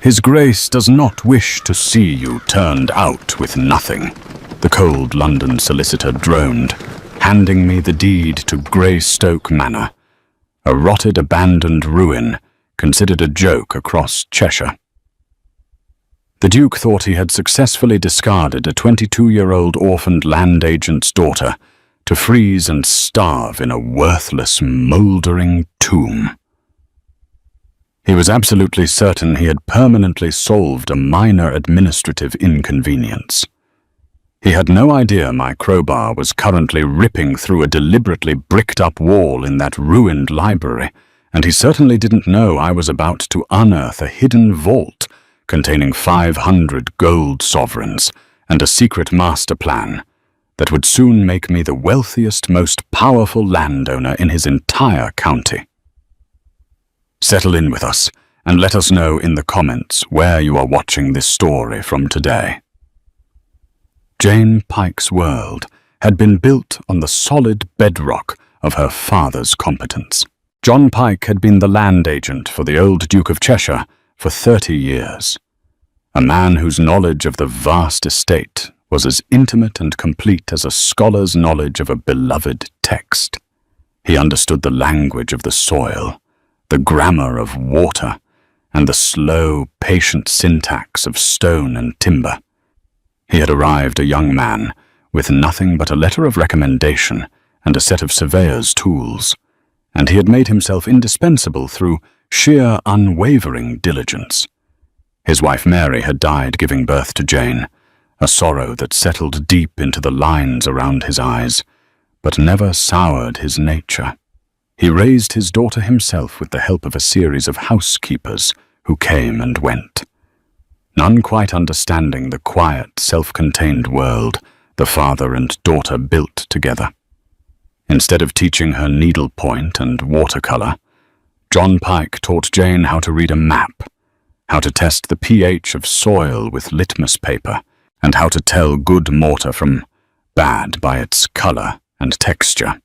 "His Grace does not wish to see you turned out with nothing," the cold London solicitor droned, handing me the deed to Grey Stoke Manor, a rotted abandoned ruin considered a joke across Cheshire. The Duke thought he had successfully discarded a 22-year-old orphaned land agent's daughter to freeze and starve in a worthless, mouldering tomb. He was absolutely certain he had permanently solved a minor administrative inconvenience. He had no idea my crowbar was currently ripping through a deliberately bricked-up wall in that ruined library, and he certainly didn't know I was about to unearth a hidden vault containing 500 gold sovereigns and a secret master plan that would soon make me the wealthiest, most powerful landowner in his entire county. Settle in with us and let us know in the comments where you are watching this story from today. Jane Pike's world had been built on the solid bedrock of her father's competence. John Pike had been the land agent for the old Duke of Cheshire for 30 years, a man whose knowledge of the vast estate was as intimate and complete as a scholar's knowledge of a beloved text. He understood the language of the soil, the grammar of water, and the slow, patient syntax of stone and timber. He had arrived a young man with nothing but a letter of recommendation and a set of surveyor's tools, and he had made himself indispensable through sheer unwavering diligence. His wife Mary had died giving birth to Jane, a sorrow that settled deep into the lines around his eyes, but never soured his nature. He raised his daughter himself with the help of a series of housekeepers who came and went, none quite understanding the quiet, self-contained world the father and daughter built together. Instead of teaching her needlepoint and watercolor, John Pike taught Jane how to read a map, how to test the pH of soil with litmus paper, and how to tell good mortar from bad by its color and texture.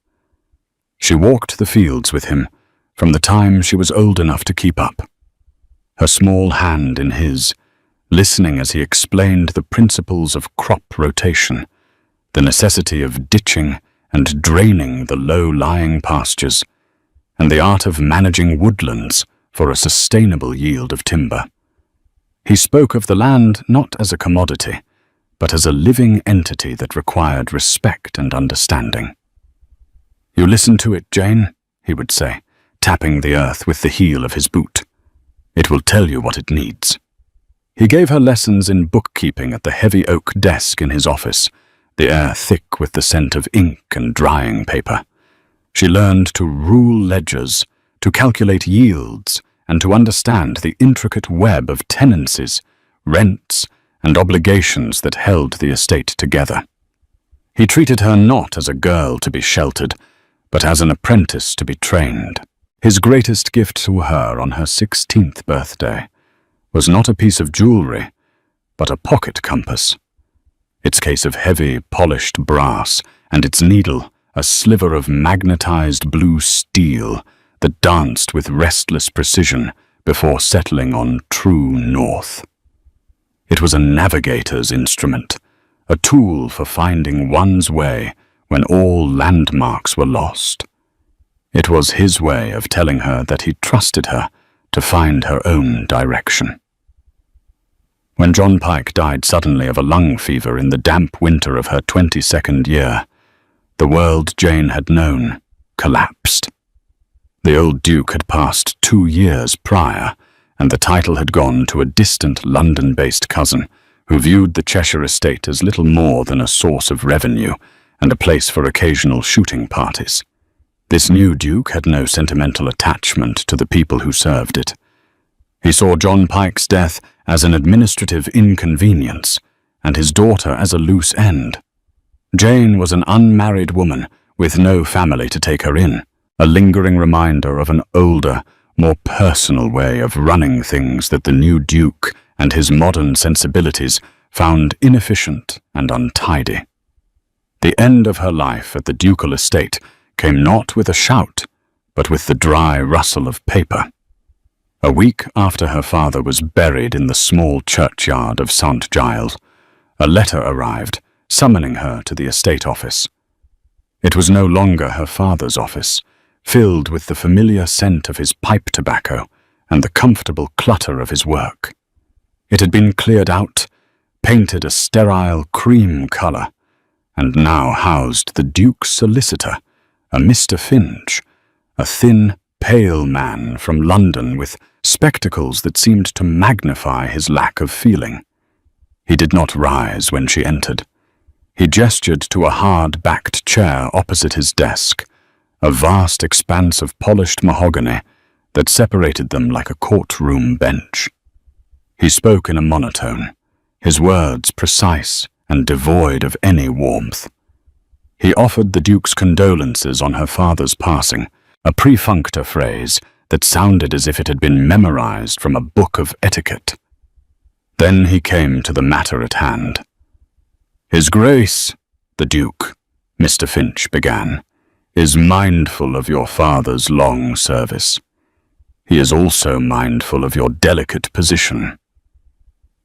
She walked the fields with him from the time she was old enough to keep up, her small hand in his, listening as he explained the principles of crop rotation, the necessity of ditching and draining the low-lying pastures, and the art of managing woodlands for a sustainable yield of timber. He spoke of the land not as a commodity, but as a living entity that required respect and understanding. "You listen to it, Jane," he would say, tapping the earth with the heel of his boot. "It will tell you what it needs." He gave her lessons in bookkeeping at the heavy oak desk in his office, the air thick with the scent of ink and drying paper. She learned to rule ledgers, to calculate yields, and to understand the intricate web of tenancies, rents, and obligations that held the estate together. He treated her not as a girl to be sheltered, but as an apprentice to be trained. His greatest gift to her on her 16th birthday was not a piece of jewelry, but a pocket compass. Its case of heavy, polished brass, and its needle a sliver of magnetized blue steel that danced with restless precision before settling on true north. It was a navigator's instrument, a tool for finding one's way when all landmarks were lost. It was his way of telling her that he trusted her to find her own direction. When John Pike died suddenly of a lung fever in the damp winter of her 22nd year, the world Jane had known collapsed. The old Duke had passed 2 years prior, and the title had gone to a distant London-based cousin who viewed the Cheshire estate as little more than a source of revenue and a place for occasional shooting parties. This new Duke had no sentimental attachment to the people who served it. He saw John Pike's death as an administrative inconvenience, and his daughter as a loose end. Jane was an unmarried woman with no family to take her in, a lingering reminder of an older, more personal way of running things that the new Duke and his modern sensibilities found inefficient and untidy. The end of her life at the ducal estate came not with a shout, but with the dry rustle of paper. A week after her father was buried in the small churchyard of St. Giles, a letter arrived summoning her to the estate office. It was no longer her father's office, filled with the familiar scent of his pipe tobacco and the comfortable clutter of his work. It had been cleared out, painted a sterile cream colour, and now housed the Duke's solicitor, a Mr. Finch, a thin, pale man from London with spectacles that seemed to magnify his lack of feeling. He did not rise when she entered. He gestured to a hard-backed chair opposite his desk, a vast expanse of polished mahogany that separated them like a courtroom bench. He spoke in a monotone, his words precise and devoid of any warmth. He offered the Duke's condolences on her father's passing, a perfunctor phrase that sounded as if it had been memorized from a book of etiquette. Then he came to the matter at hand. "His Grace, the Duke," Mr. Finch began, "is mindful of your father's long service. He is also mindful of your delicate position."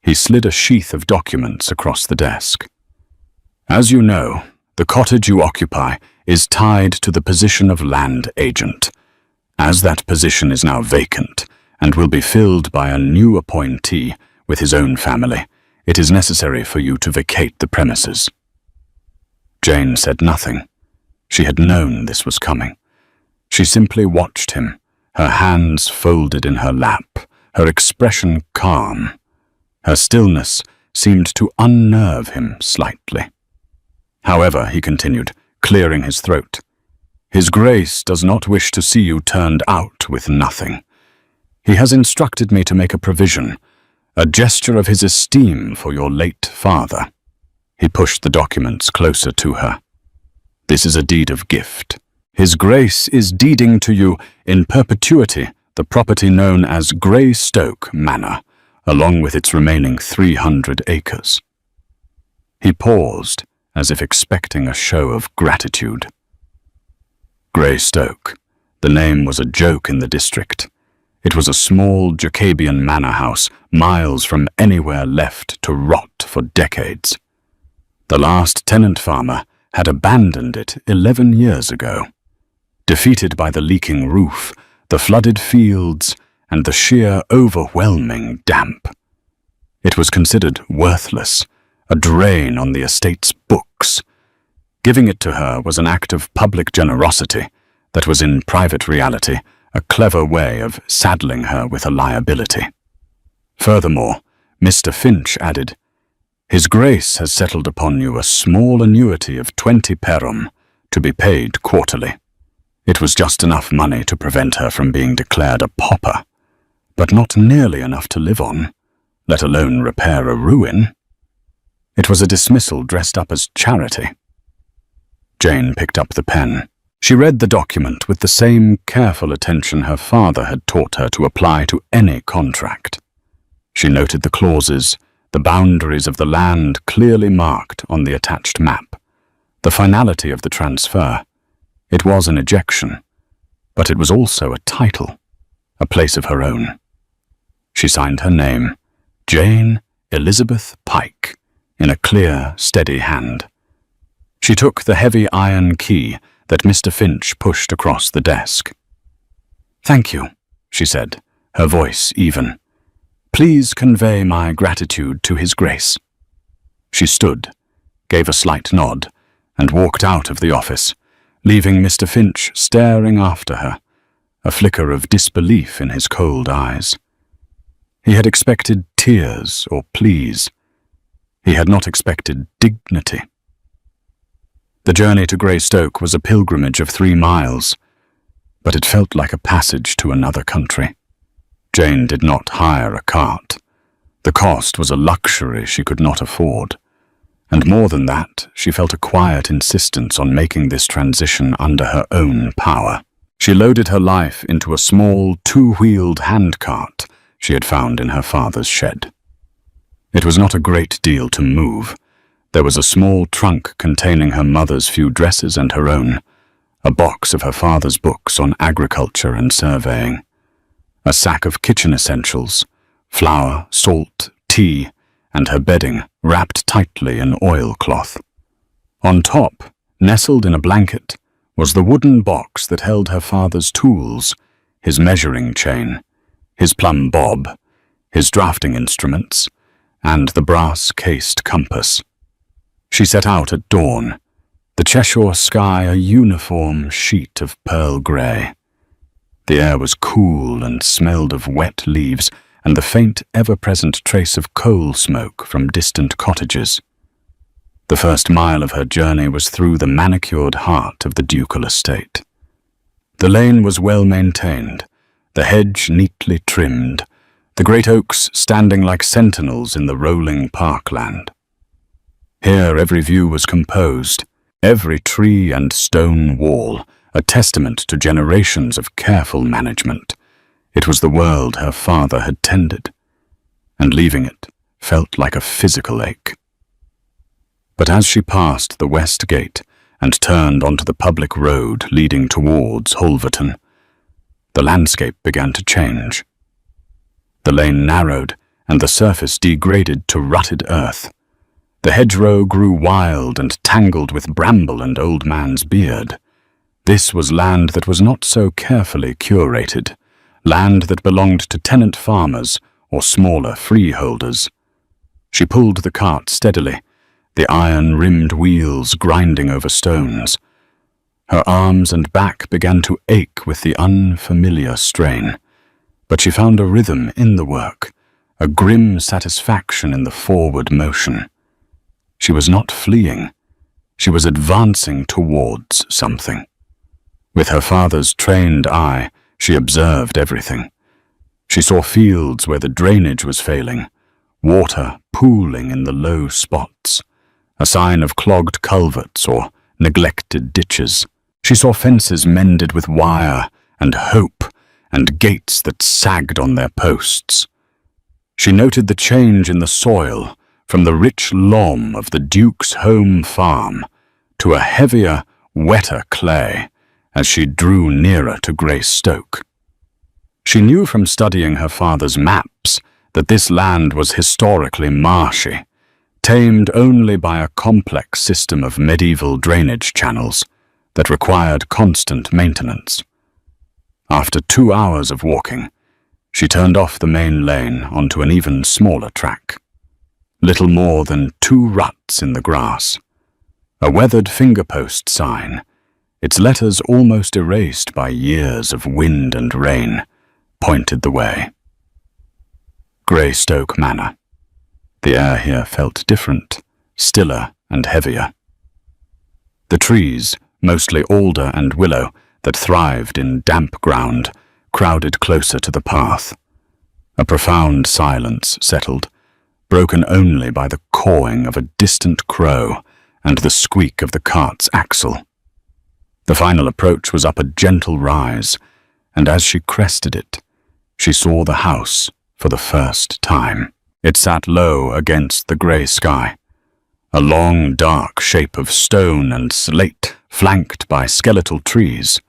He slid a sheath of documents across the desk. "As you know, the cottage you occupy is tied to the position of land agent. As that position is now vacant and will be filled by a new appointee with his own family, it is necessary for you to vacate the premises." Jane said nothing. She had known this was coming. She simply watched him, her hands folded in her lap, her expression calm. Her stillness seemed to unnerve him slightly. "However," he continued, clearing his throat, "His Grace does not wish to see you turned out with nothing. He has instructed me to make a provision, a gesture of his esteem for your late father." He pushed the documents closer to her. "This is a deed of gift. His Grace is deeding to you in perpetuity the property known as Stoke Manor, along with its remaining 300 acres. He paused, as if expecting a show of gratitude. Stoke. The name was a joke in the district. It was a small Jacobean manor house, miles from anywhere left to rot for decades. The last tenant farmer had abandoned it 11 years ago. Defeated by the leaking roof, the flooded fields, and the sheer overwhelming damp. It was considered worthless, a drain on the estate's books. Giving it to her was an act of public generosity that was in private reality a clever way of saddling her with a liability. Furthermore, Mr. Finch added, "His Grace has settled upon you a small annuity of 20 perum to be paid quarterly." It was just enough money to prevent her from being declared a pauper, but not nearly enough to live on, let alone repair a ruin. It was a dismissal dressed up as charity. Jane picked up the pen. She read the document with the same careful attention her father had taught her to apply to any contract. She noted the clauses, the boundaries of the land clearly marked on the attached map, the finality of the transfer. It was an ejection, but it was also a title, a place of her own. She signed her name, Jane Elizabeth Pike, in a clear, steady hand. She took the heavy iron key that Mr. Finch pushed across the desk. "Thank you," she said, her voice even. "Please convey my gratitude to His Grace." She stood, gave a slight nod, and walked out of the office, leaving Mr. Finch staring after her, a flicker of disbelief in his cold eyes. He had expected tears or pleas. He had not expected dignity. The journey to Stoke was a pilgrimage of 3 miles, but it felt like a passage to another country. Jane did not hire a cart. The cost was a luxury she could not afford. And more than that, she felt a quiet insistence on making this transition under her own power. She loaded her life into a small 2-wheeled handcart she had found in her father's shed. It was not a great deal to move. There was a small trunk containing her mother's few dresses and her own, a box of her father's books on agriculture and surveying, a sack of kitchen essentials, flour, salt, tea, and her bedding wrapped tightly in oilcloth. On top, nestled in a blanket, was the wooden box that held her father's tools, his measuring chain, his plumb bob, his drafting instruments, and the brass-cased compass. She set out at dawn, the Cheshire sky a uniform sheet of pearl grey. The air was cool and smelled of wet leaves and the faint, ever-present trace of coal smoke from distant cottages. The first mile of her journey was through the manicured heart of the ducal estate. The lane was well maintained, the hedge neatly trimmed, the great oaks standing like sentinels in the rolling parkland. Here every view was composed, every tree and stone wall a testament to generations of careful management. It was the world her father had tended, and leaving it felt like a physical ache. But as she passed the west gate and turned onto the public road leading towards Holverton, the landscape began to change. The lane narrowed and the surface degraded to rutted earth. The hedgerow grew wild and tangled with bramble and old man's beard. This was land that was not so carefully curated, land that belonged to tenant farmers or smaller freeholders. She pulled the cart steadily, the iron-rimmed wheels grinding over stones. Her arms and back began to ache with the unfamiliar strain, but she found a rhythm in the work, a grim satisfaction in the forward motion. She was not fleeing. She was advancing towards something. With her father's trained eye, she observed everything. She saw fields where the drainage was failing, water pooling in the low spots, a sign of clogged culverts or neglected ditches. She saw fences mended with wire and hope, and gates that sagged on their posts. She noted the change in the soil from the rich loam of the Duke's home farm to a heavier, wetter clay as she drew nearer to Grey Stoke. She knew from studying her father's maps that this land was historically marshy, tamed only by a complex system of medieval drainage channels that required constant maintenance. After 2 hours of walking, she turned off the main lane onto an even smaller track. Little more than 2 ruts in the grass. A weathered fingerpost sign, its letters almost erased by years of wind and rain, pointed the way. Grey Stoke Manor. The air here felt different, stiller and heavier. The trees, mostly alder and willow, that thrived in damp ground, crowded closer to the path. A profound silence settled, broken only by the cawing of a distant crow and the squeak of the cart's axle. The final approach was up a gentle rise, and as she crested it, she saw the house for the first time. It sat low against the grey sky, a long, dark shape of stone and slate flanked by skeletal trees.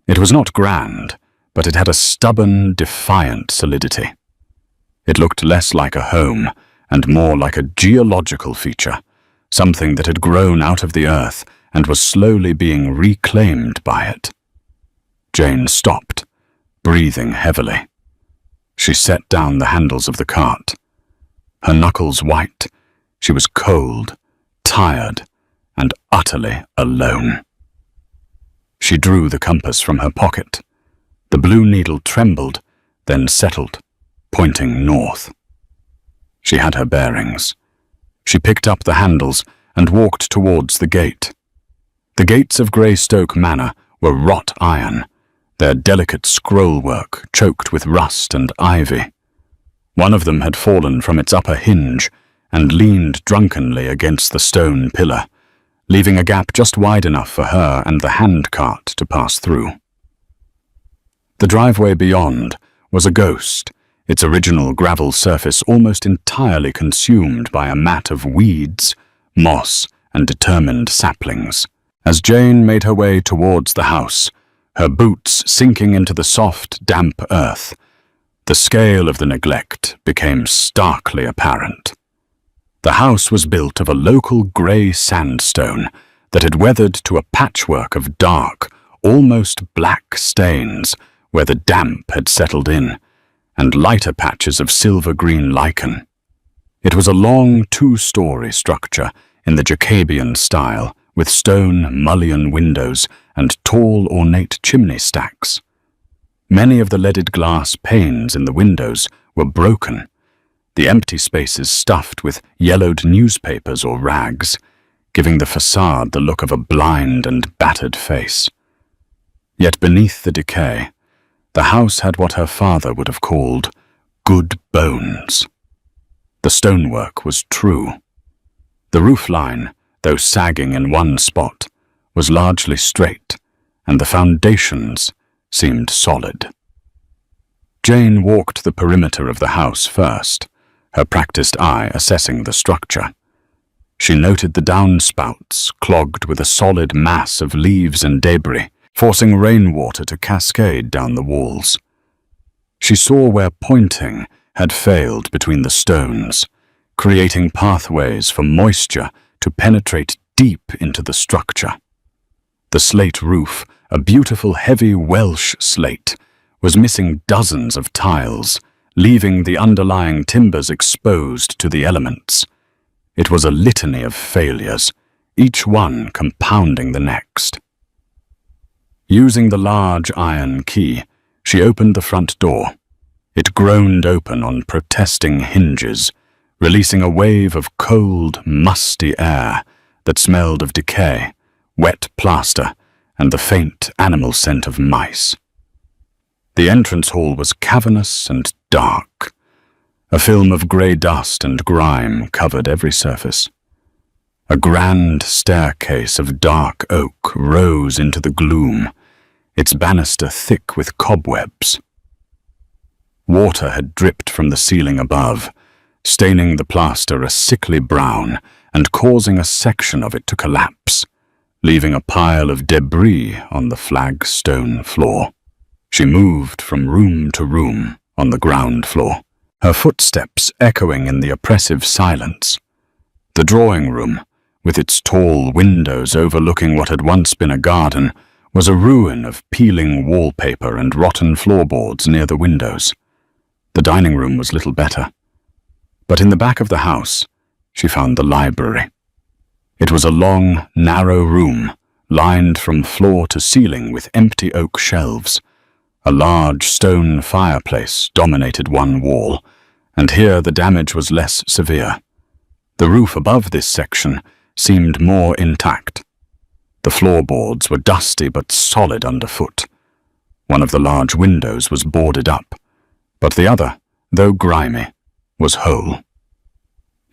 It was not grand, but it had a stubborn, defiant solidity. It looked less like a home and more like a geological feature, something that had grown out of the earth and was slowly being reclaimed by it. Jane stopped, breathing heavily. She set down the handles of the cart. Her knuckles white, she was cold, tired, and utterly alone. She drew the compass from her pocket. The blue needle trembled, then settled, pointing north. She had her bearings. She picked up the handles and walked towards the gate. The gates of Grey Stoke Manor were wrought iron, their delicate scrollwork choked with rust and ivy. One of them had fallen from its upper hinge and leaned drunkenly against the stone pillar, leaving a gap just wide enough for her and the handcart to pass through. The driveway beyond was a ghost, its original gravel surface almost entirely consumed by a mat of weeds, moss, and determined saplings. As Jane made her way towards the house, her boots sinking into the soft, damp earth, The scale of the neglect became starkly apparent. The house was built of a local grey sandstone that had weathered to a patchwork of dark, almost black stains where the damp had settled in, and lighter patches of silver-green lichen. It was a long two-story structure in the Jacobean style, with stone mullion windows and tall ornate chimney stacks. Many of the leaded glass panes in the windows were broken, the empty spaces stuffed with yellowed newspapers or rags, giving the facade the look of a blind and battered face. Yet beneath the decay, the house had what her father would have called good bones. The stonework was true. The roofline, though sagging in one spot, was largely straight, and the foundations seemed solid. Jane walked the perimeter of the house first, her practiced eye assessing the structure. She noted the downspouts clogged with a solid mass of leaves and debris, forcing rainwater to cascade down the walls. She saw where pointing had failed between the stones, creating pathways for moisture to penetrate deep into the structure. The slate roof, a beautiful heavy Welsh slate, was missing dozens of tiles, leaving the underlying timbers exposed to the elements. It was a litany of failures, each one compounding the next. Using the large iron key, she opened the front door. It groaned open on protesting hinges, releasing a wave of cold, musty air that smelled of decay, wet plaster, and the faint animal scent of mice. The entrance hall was cavernous and dark. A film of grey dust and grime covered every surface. A grand staircase of dark oak rose into the gloom, its banister thick with cobwebs. Water had dripped from the ceiling above, staining the plaster a sickly brown and causing a section of it to collapse, leaving a pile of debris on the flagstone floor. She moved from room to room on the ground floor, her footsteps echoing in the oppressive silence. The drawing room, with its tall windows overlooking what had once been a garden, was a ruin of peeling wallpaper and rotten floorboards near the windows. The dining room was little better. But in the back of the house, she found the library. It was a long, narrow room, lined from floor to ceiling with empty oak shelves. A large stone fireplace dominated one wall, and here the damage was less severe. The roof above this section seemed more intact. The floorboards were dusty but solid underfoot. One of the large windows was boarded up, but the other, though grimy, was whole.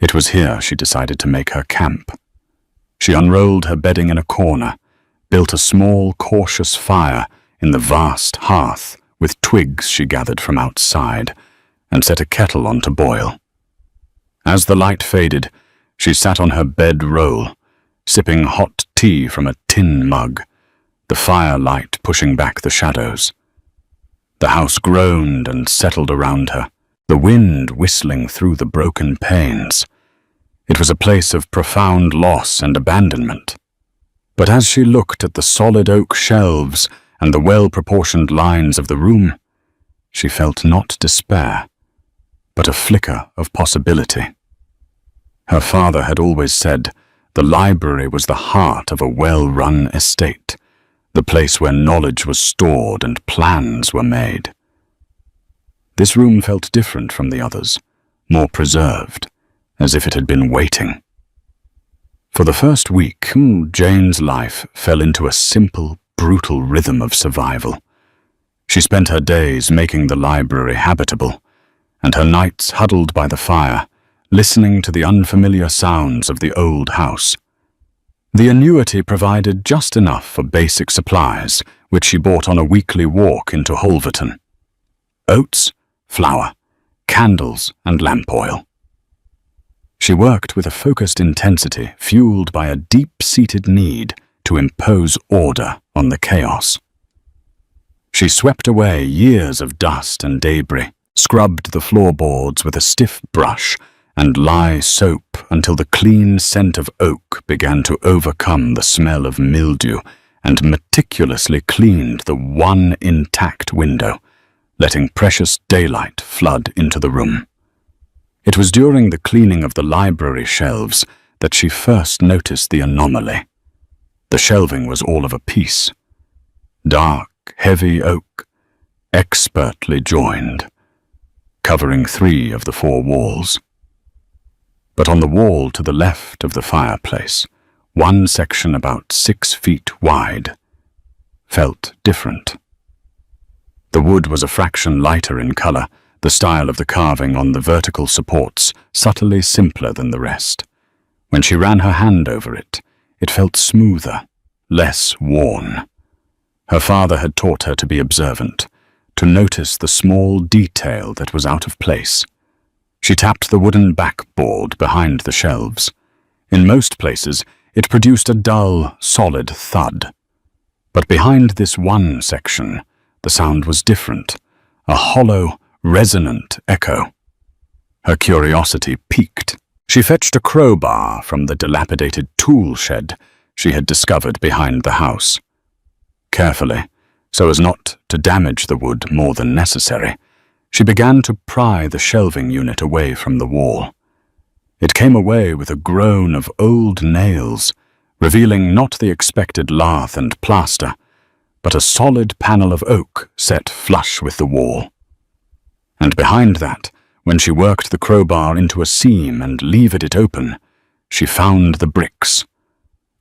It was here she decided to make her camp. She unrolled her bedding in a corner, built a small, cautious fire in the vast hearth with twigs she gathered from outside, and set a kettle on to boil. As the light faded, she sat on her bed roll, sipping hot tea from a tin mug, the firelight pushing back the shadows. The house groaned and settled around her, the wind whistling through the broken panes. It was a place of profound loss and abandonment. But as she looked at the solid oak shelves and the well-proportioned lines of the room, she felt not despair, but a flicker of possibility. Her father had always said the library was the heart of a well-run estate, the place where knowledge was stored and plans were made. This room felt different from the others, more preserved, as if it had been waiting. For the first week, Jane's life fell into a simple, brutal rhythm of survival. She spent her days making the library habitable, and her nights huddled by the fire, listening to the unfamiliar sounds of the old house. The annuity provided just enough for basic supplies, which she bought on a weekly walk into Holverton. Oats, flour, candles, and lamp oil. She worked with a focused intensity fueled by a deep-seated need to impose order on the chaos. She swept away years of dust and debris, scrubbed the floorboards with a stiff brush, and lye soap until the clean scent of oak began to overcome the smell of mildew, and meticulously cleaned the one intact window, letting precious daylight flood into the room. It was during the cleaning of the library shelves that she first noticed the anomaly. The shelving was all of a piece. Dark, heavy oak, expertly joined, covering 3 of the 4 walls. But on the wall to the left of the fireplace, one section about 6 feet wide felt different. The wood was a fraction lighter in color, the style of the carving on the vertical supports subtly simpler than the rest. When she ran her hand over it, it felt smoother, less worn. Her father had taught her to be observant, to notice the small detail that was out of place. She tapped the wooden backboard behind the shelves. In most places, it produced a dull, solid thud. But behind this one section, the sound was different, a hollow, resonant echo. Her curiosity piqued. She fetched a crowbar from the dilapidated tool shed she had discovered behind the house. Carefully, so as not to damage the wood more than necessary, she began to pry the shelving unit away from the wall. It came away with a groan of old nails, revealing not the expected lath and plaster, but a solid panel of oak set flush with the wall. And behind that, when she worked the crowbar into a seam and levered it open, she found the bricks.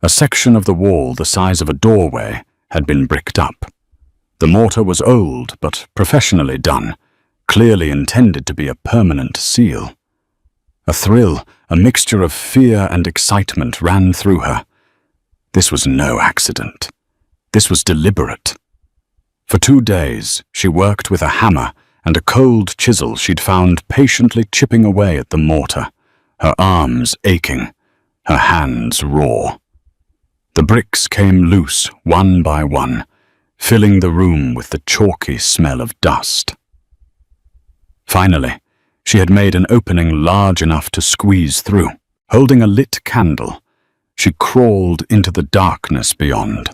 A section of the wall the size of a doorway had been bricked up. The mortar was old but professionally done, clearly intended to be a permanent seal. A thrill, a mixture of fear and excitement ran through her. This was no accident. This was deliberate. For 2 days, she worked with a hammer and a cold chisel she'd found patiently chipping away at the mortar, her arms aching, her hands raw. The bricks came loose one by one, filling the room with the chalky smell of dust. Finally, she had made an opening large enough to squeeze through. Holding a lit candle, she crawled into the darkness beyond.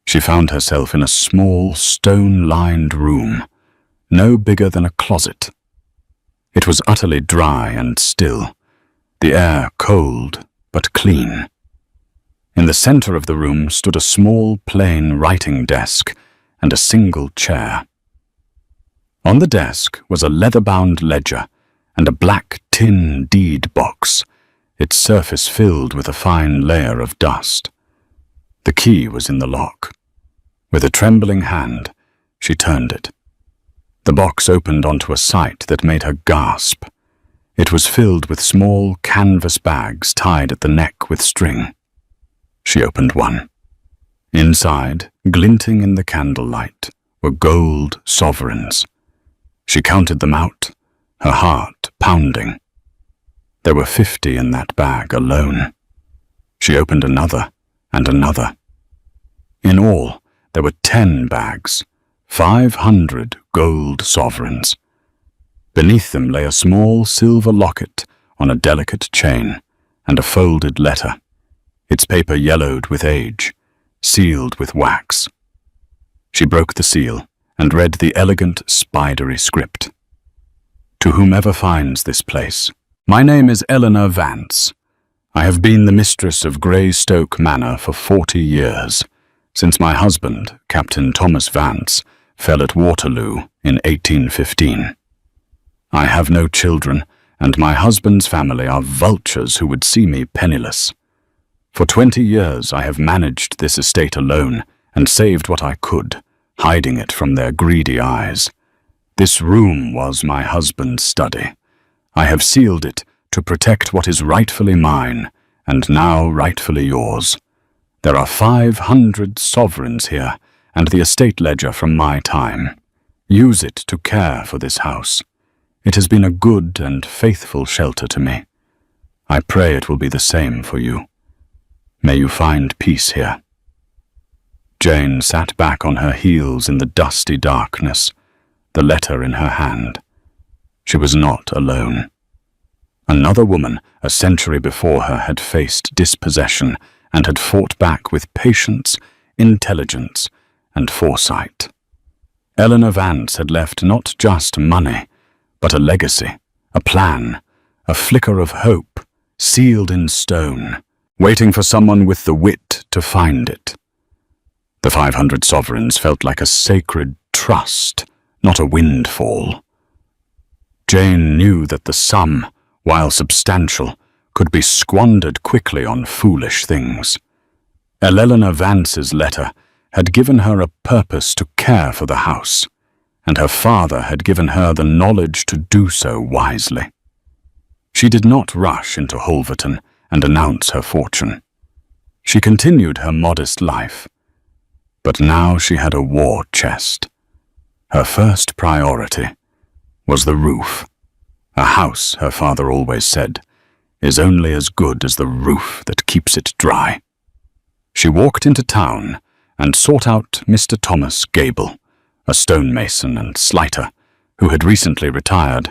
She found herself in a small, stone-lined room, no bigger than a closet. It was utterly dry and still, the air cold but clean. In the center of the room stood a small, plain writing desk and a single chair. On the desk was a leather-bound ledger and a black tin deed box, its surface filled with a fine layer of dust. The key was in the lock. With a trembling hand, she turned it. The box opened onto a sight that made her gasp. It was filled with small canvas bags tied at the neck with string. She opened one. Inside, glinting in the candlelight, were gold sovereigns. She counted them out, her heart pounding. There were 50 in that bag alone. She opened another and another. In all, there were 10 bags, 500 gold sovereigns. Beneath them lay a small silver locket on a delicate chain and a folded letter, its paper yellowed with age, sealed with wax. She broke the seal and read the elegant, spidery script. To whomever finds this place, my name is Eleanor Vance. I have been the mistress of Stoke Manor for 40 years, since my husband, Captain Thomas Vance, fell at Waterloo in 1815. I have no children, and my husband's family are vultures who would see me penniless. For 20 years I have managed this estate alone and saved what I could, hiding it from their greedy eyes. This room was my husband's study. I have sealed it to protect what is rightfully mine, and now rightfully yours. There are 500 sovereigns here, and the estate ledger from my time. Use it to care for this house. It has been a good and faithful shelter to me. I pray it will be the same for you. May you find peace here. Jane sat back on her heels in the dusty darkness, the letter in her hand. She was not alone. Another woman, a century before her, had faced dispossession and had fought back with patience, intelligence, and foresight. Eleanor Vance had left not just money, but a legacy, a plan, a flicker of hope, sealed in stone, waiting for someone with the wit to find it. The 500 sovereigns felt like a sacred trust, not a windfall. Jane knew that the sum, while substantial, could be squandered quickly on foolish things. Eleanor Vance's letter had given her a purpose to care for the house, and her father had given her the knowledge to do so wisely. She did not rush into Holverton and announce her fortune. She continued her modest life, but now she had a war chest. Her first priority was the roof. A house, her father always said, is only as good as the roof that keeps it dry. She walked into town and sought out Mr. Thomas Gable, a stonemason and slighter, who had recently retired,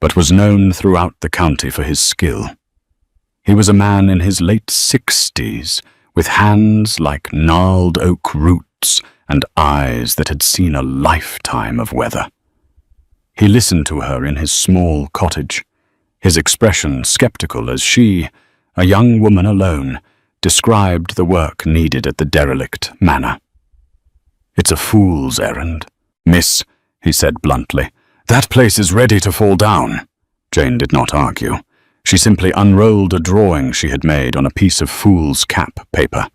but was known throughout the county for his skill. He was a man in his late 60s, with hands like gnarled oak roots and eyes that had seen a lifetime of weather. He listened to her in his small cottage, his expression skeptical as she, a young woman alone, described the work needed at the derelict manor. "It's a fool's errand, miss," he said bluntly. "That place is ready to fall down." Jane did not argue. She simply unrolled a drawing she had made on a piece of fool's cap paper.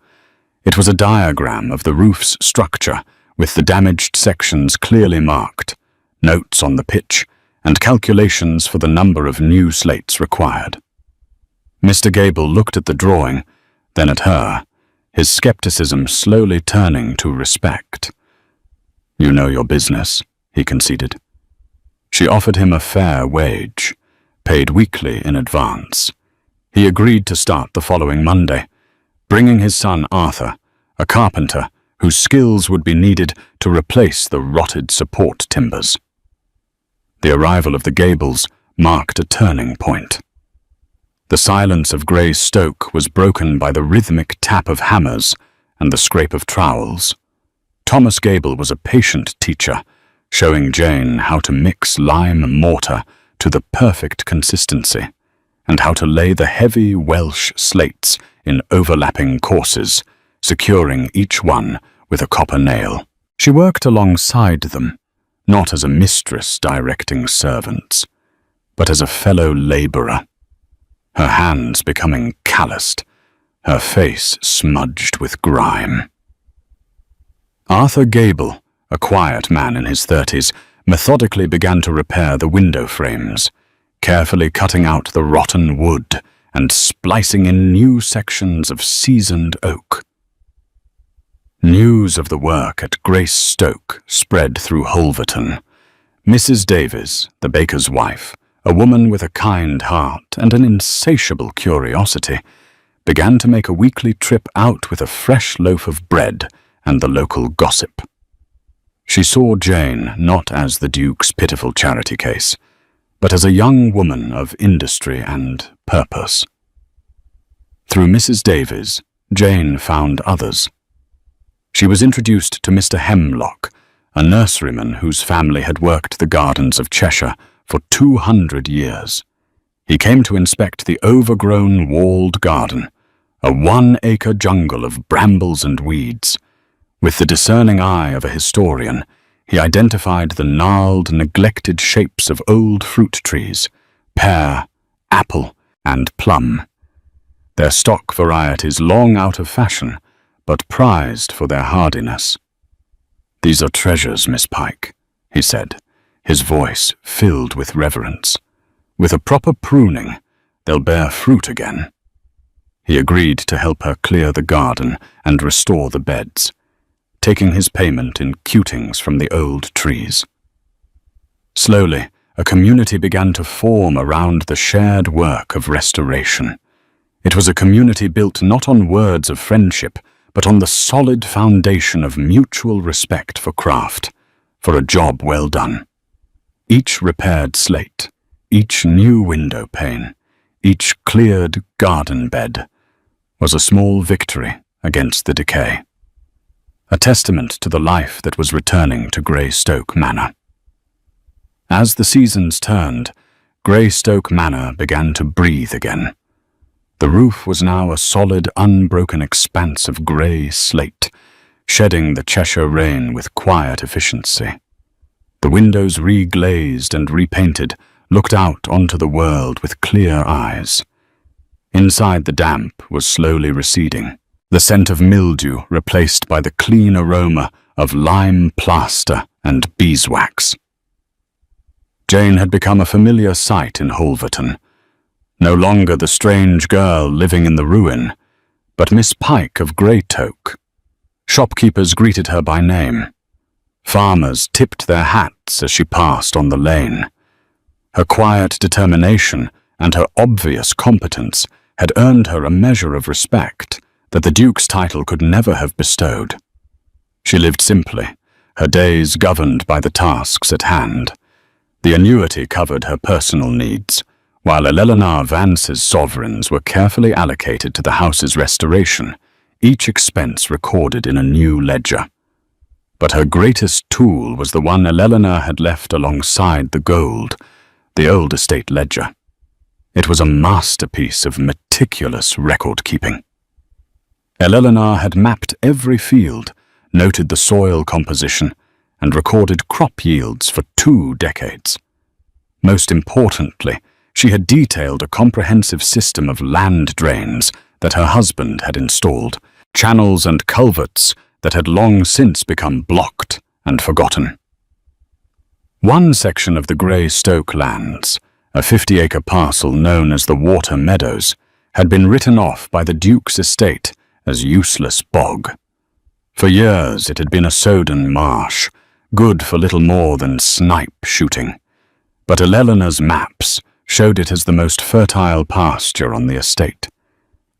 It was a diagram of the roof's structure, with the damaged sections clearly marked, notes on the pitch, and calculations for the number of new slates required. Mr. Gable looked at the drawing, then at her, his skepticism slowly turning to respect. "You know your business," he conceded. She offered him a fair wage, paid weekly in advance. He agreed to start the following Monday, bringing his son Arthur, a carpenter whose skills would be needed to replace the rotted support timbers. The arrival of the Gables marked a turning point. The silence of grey Stoke was broken by the rhythmic tap of hammers and the scrape of trowels. Thomas Gable was a patient teacher, showing Jane how to mix lime mortar to the perfect consistency, and how to lay the heavy Welsh slates in overlapping courses, securing each one with a copper nail. She worked alongside them, not as a mistress directing servants, but as a fellow labourer, her hands becoming calloused, her face smudged with grime. Arthur Gable, a quiet man in his 30s, methodically began to repair the window frames, carefully cutting out the rotten wood and splicing in new sections of seasoned oak. News of the work at Grace Stoke spread through Holverton. Mrs. Davies, the baker's wife, a woman with a kind heart and an insatiable curiosity, began to make a weekly trip out with a fresh loaf of bread and the local gossip. She saw Jane not as the Duke's pitiful charity case, but as a young woman of industry and purpose. Through Mrs. Davies, Jane found others. She was introduced to Mr. Hemlock, a nurseryman whose family had worked the gardens of Cheshire for 200 years. He came to inspect the overgrown walled garden, a 1-acre jungle of brambles and weeds. With the discerning eye of a historian, he identified the gnarled, neglected shapes of old fruit trees, pear, apple, and plum. Their stock varieties long out of fashion, but prized for their hardiness. "These are treasures, Miss Pike," he said, his voice filled with reverence. "With a proper pruning, they'll bear fruit again." He agreed to help her clear the garden and restore the beds, taking his payment in cutings from the old trees. Slowly, a community began to form around the shared work of restoration. It was a community built not on words of friendship, but on the solid foundation of mutual respect for craft, for a job well done. Each repaired slate, Each new window pane, each cleared garden bed, was a small victory against the decay, a testament to the life that was returning to Stoke Manor. As the seasons turned, Stoke Manor began to breathe again. The roof was now a solid, unbroken expanse of grey slate, shedding the Cheshire rain with quiet efficiency. The windows, reglazed and repainted, looked out onto the world with clear eyes. Inside, the damp was slowly receding, the scent of mildew replaced by the clean aroma of lime plaster and beeswax. Jane had become a familiar sight in Holverton, no longer the strange girl living in the ruin, but Miss Pike of Greytoke. Shopkeepers greeted her by name. Farmers tipped their hats as she passed on the lane. Her quiet determination and her obvious competence had earned her a measure of respect that the Duke's title could never have bestowed. She lived simply, her days governed by the tasks at hand. The annuity covered her personal needs, while Eleanor Vance's sovereigns were carefully allocated to the house's restoration, each expense recorded in a new ledger. But her greatest tool was the one Eleanor had left alongside the gold, the old estate ledger. It was a masterpiece of meticulous record-keeping. Eleanor had mapped every field, noted the soil composition, and recorded crop yields for 2 decades. Most importantly, she had detailed a comprehensive system of land drains that her husband had installed, channels and culverts that had long since become blocked and forgotten. One section of the Stoke lands, a 50-acre parcel known as the Water Meadows, had been written off by the Duke's estate as useless bog. For years it had been a soden marsh, good for little more than snipe shooting. But Eleanor's maps showed it as the most fertile pasture on the estate,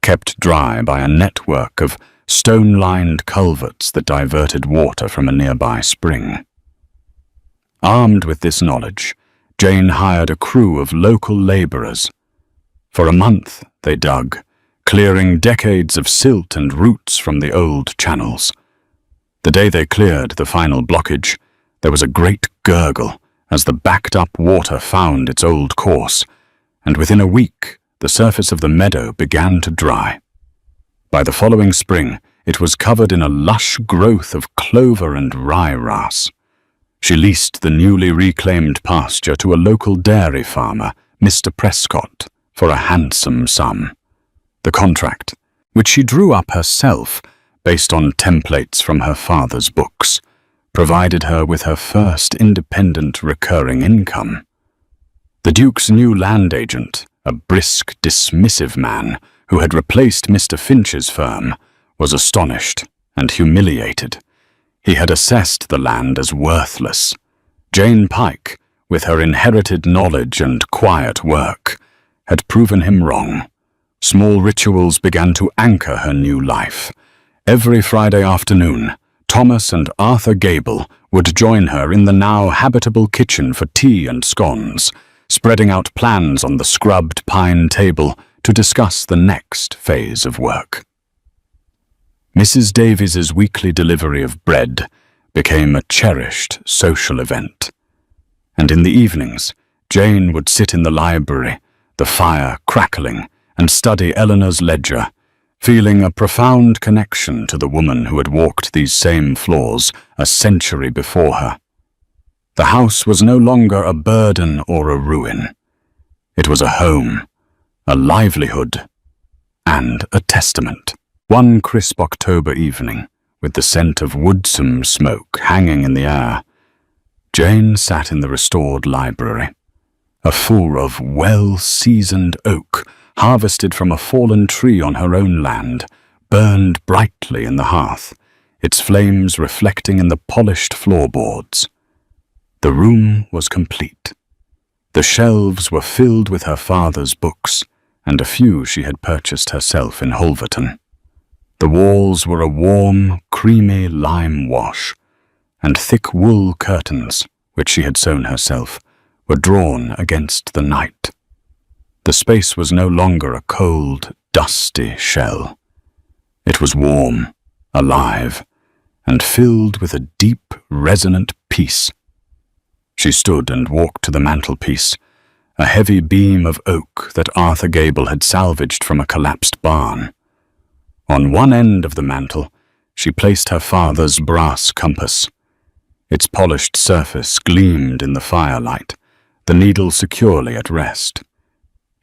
kept dry by a network of stone-lined culverts that diverted water from a nearby spring. Armed with this knowledge, Jane hired a crew of local labourers. For a month they dug, clearing decades of silt and roots from the old channels. The day they cleared the final blockage, there was a great gurgle as the backed-up water found its old course, and within a week the surface of the meadow began to dry. By the following spring, it was covered in a lush growth of clover and rye-grass. She leased the newly reclaimed pasture to a local dairy farmer, Mr. Prescott, for a handsome sum. The contract, which she drew up herself based on templates from her father's books, provided her with her first independent recurring income. The Duke's new land agent, a brisk, dismissive man who had replaced Mr. Finch's firm, was astonished and humiliated. He had assessed the land as worthless. Jane Pike, with her inherited knowledge and quiet work, had proven him wrong. Small rituals began to anchor her new life. Every Friday afternoon, Thomas and Arthur Gable would join her in the now habitable kitchen for tea and scones, spreading out plans on the scrubbed pine table to discuss the next phase of work. Mrs. Davies's weekly delivery of bread became a cherished social event, and in the evenings, Jane would sit in the library, the fire crackling, and study Eleanor's ledger, feeling a profound connection to the woman who had walked these same floors a century before her. The house was no longer a burden or a ruin. It was a home, a livelihood, and a testament. One crisp October evening, with the scent of woodsome smoke hanging in the air, Jane sat in the restored library. A full of well-seasoned oak, harvested from a fallen tree on her own land, burned brightly in the hearth, its flames reflecting in the polished floorboards. The room was complete. The shelves were filled with her father's books, and a few she had purchased herself in Holverton. The walls were a warm, creamy lime wash, and thick wool curtains, which she had sewn herself, were drawn against the night. The space was no longer a cold, dusty shell. It was warm, alive, and filled with a deep, resonant peace. She stood and walked to the mantelpiece, a heavy beam of oak that Arthur Gable had salvaged from a collapsed barn. On one end of the mantel, she placed her father's brass compass. Its polished surface gleamed in the firelight, the needle securely at rest.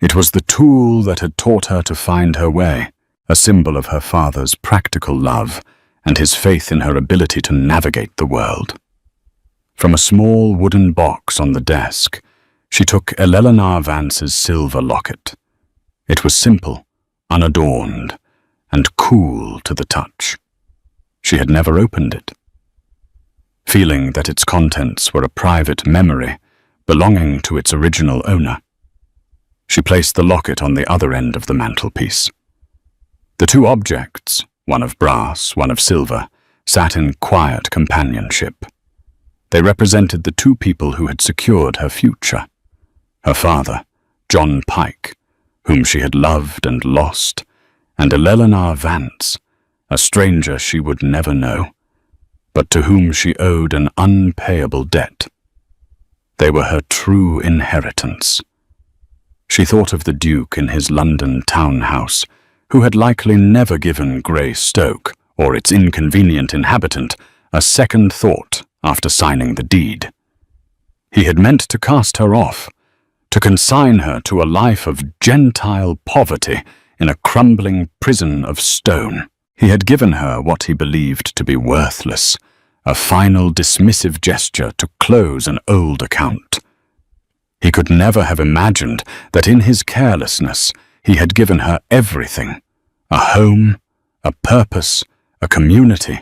It was the tool that had taught her to find her way, a symbol of her father's practical love and his faith in her ability to navigate the world. From a small wooden box on the desk, she took Eleanor Vance's silver locket. It was simple, unadorned, and cool to the touch. She had never opened it. Feeling that its contents were a private memory belonging to its original owner, she placed the locket on the other end of the mantelpiece. The two objects, one of brass, one of silver, sat in quiet companionship. They represented the two people who had secured her future. Her father, John Pike, whom she had loved and lost, and Eleanor Vance, a stranger she would never know, but to whom she owed an unpayable debt. They were her true inheritance. She thought of the Duke in his London townhouse, who had likely never given Grey Stoke, or its inconvenient inhabitant, a second thought after signing the deed. He had meant to cast her off, to consign her to a life of Gentile poverty in a crumbling prison of stone. He had given her what he believed to be worthless, a final dismissive gesture to close an old account. He could never have imagined that in his carelessness he had given her everything, a home, a purpose, a community,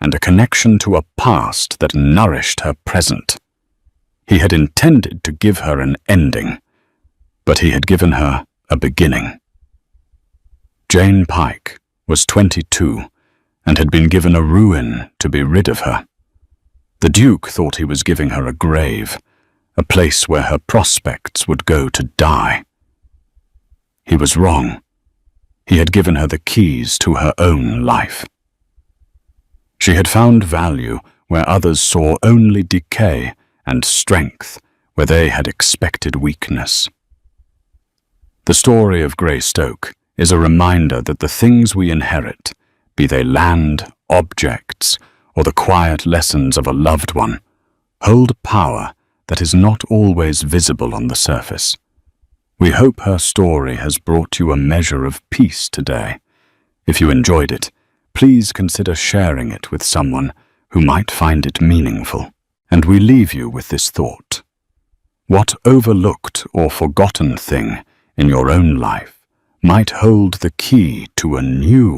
and a connection to a past that nourished her present. He had intended to give her an ending, but he had given her a beginning. Jane Pike was 22 and had been given a ruin to be rid of her. The Duke thought he was giving her a grave, a place where her prospects would go to die. He was wrong. He had given her the keys to her own life. She had found value where others saw only decay, and strength where they had expected weakness. The story of Grey Stoke is a reminder that the things we inherit, be they land, objects, or the quiet lessons of a loved one, hold power that is not always visible on the surface. We hope her story has brought you a measure of peace today. If you enjoyed it, please consider sharing it with someone who might find it meaningful. And we leave you with this thought. What overlooked or forgotten thing in your own life might hold the key to a new